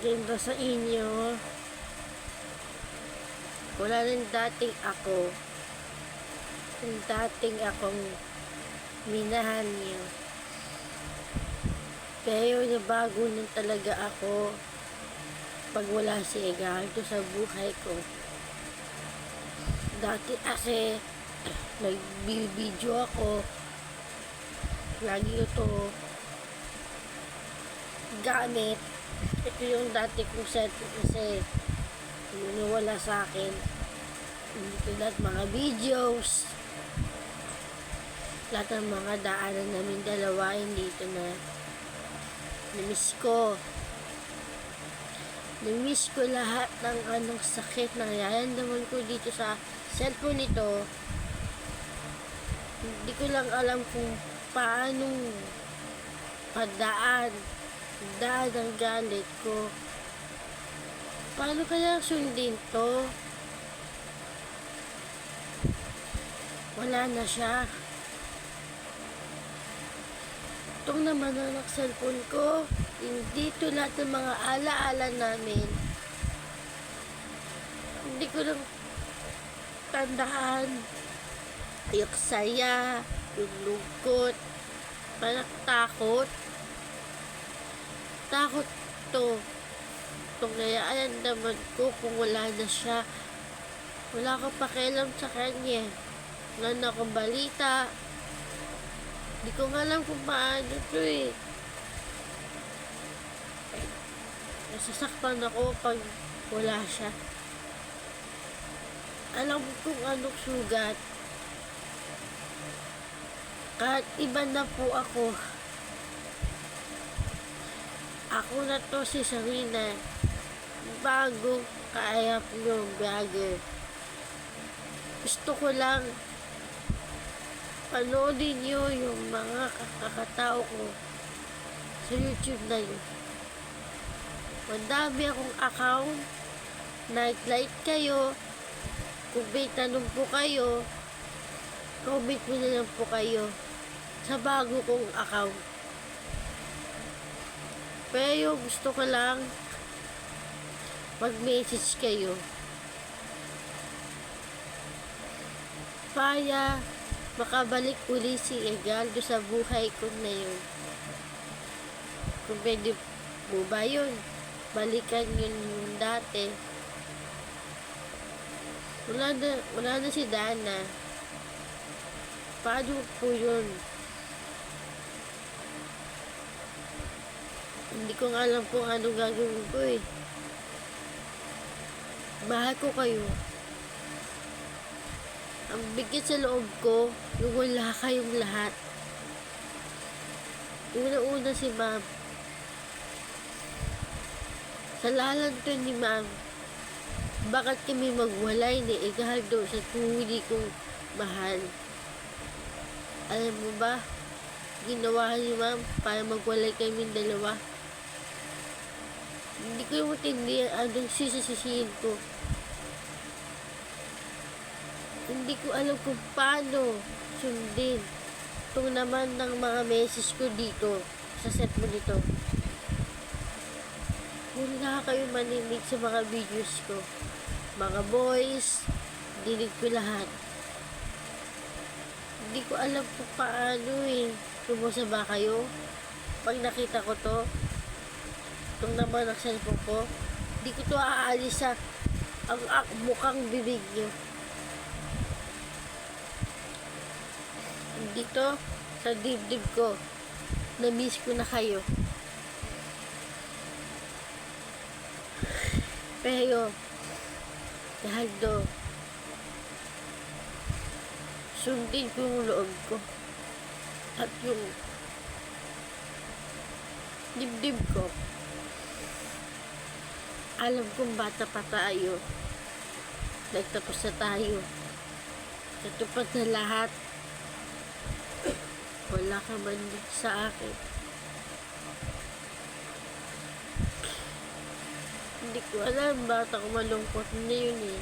Maganda sa inyo. Wala nang dating ako. Yung dating akong minahan niyo. Pero nabago na talaga ako pag wala si Egardo sa buhay ko. Dati kasi nagbibideo ako. Lagi ito gamit. Ito yung dati kong set kasi yung wala sa akin. Dito lahat mga videos. Lahat ng mga daanan namin dalawa dito na namiss ko. Namiss ko lahat ng anong sakit na nararamdaman ko dito sa cellphone nito. Hindi ko lang alam kung paano daan ang galit ko. Paano kaya sundin to? Wala na siya. Itong naman ang cellphone ko, hindi to lahat ng mga alaala namin. Hindi ko lang tandaan yung saya, yung lungkot, parang takot. Takot to. Itong nayaan naman ko kung wala na siya. Wala akong pakialam sa kanya. Wala na akong balita. Hindi ko nga alam kung paano to eh. Nasasaktan ako pag wala siya. Alam ko kung anong sugat. Kahit iba na po ako. Ako na to si Sarina. Bagong kaayap yung vlogger. Gusto ko lang panoodin nyo yung mga kakatao ko sa YouTube na yun. Madami akong account. Nightlight kayo. Kung may tanong po kayo, comment mo na lang po kayo sa bago kong account. Pero gusto ko lang mag-message kayo para makabalik uli si Egardo sa buhay ko na yun. Kung pwede mo ba yun, balikan yun yung dati. Wala na si Dana. Paano po yun? Hindi ko nga alam kung ano gagawin ko eh. Mahal ko kayo. Ang bigat sa loob ko, yung wala kayong lahat. Una-una si Ma'am. Salalan to ni Ma'am. Bakit kami magwalay ni Egardo sa hindi kong mahal? Alam mo ba, ginawa ni Ma'am para magwalay kami dalawa. Hindi ko yung matindihan anong sisisihin ko. Hindi ko alam kung paano sundin itong naman ng mga message ko dito sa set mo nito. Wala kayo maninig sa mga videos ko. Mga boys, dinig ko lahat. Hindi ko alam kung paano eh. Tumusa ba kayo? Pag nakita ko to, itong naman ang cellphone ko, hindi ko to aalis sa ang mukhang bibig nyo. Dito, sa dibdib ko, na-miss ko na kayo. Pero, Egardo, sundin ko yung loob ko. At yung dibdib ko. Alam kong bata pa tayo. Nagtapos na tayo. Natupad na lahat. Wala ka man sa akin. Hindi ko alam, bata ko malungkot na yun eh.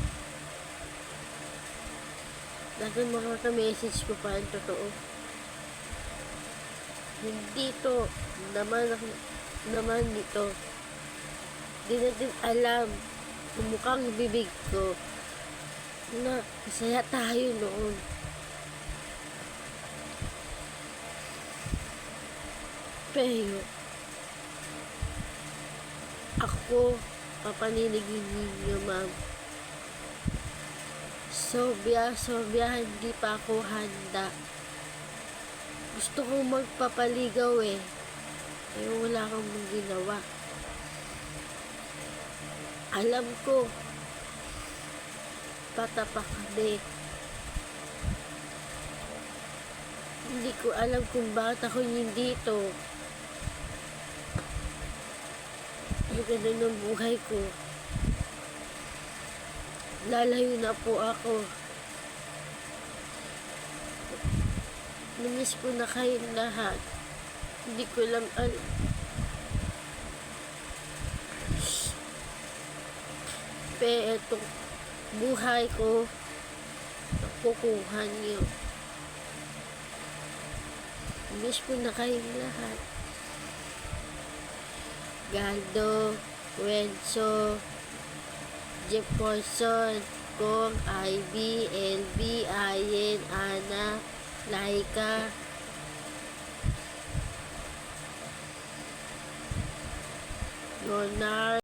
Dahil mga ka-message ko pa ang totoo. Hindi to naman nito. Di natin alam, mukhang bibig ko, na masaya tayo noon. Pero, ako, papaninigin ninyo, ma'am. Sobya, hindi pa ako handa. Gusto kong magpapaligaw eh. Pero wala kang ginawa. Alam ko, bata pa kami. Hindi ko alam kung bakit ako dito. Ang ganda ng buhay ko. Lalayo na po ako. Namiss ko na kayong lahat. Hindi ko lang alam. Pero itong buhay ko, nakukuha niyo. Namiss ko na kayong lahat. Galdo, Wenso, Jefferson, Kong, Ivy, LB, Ayen, Ana, Laika, Leonard,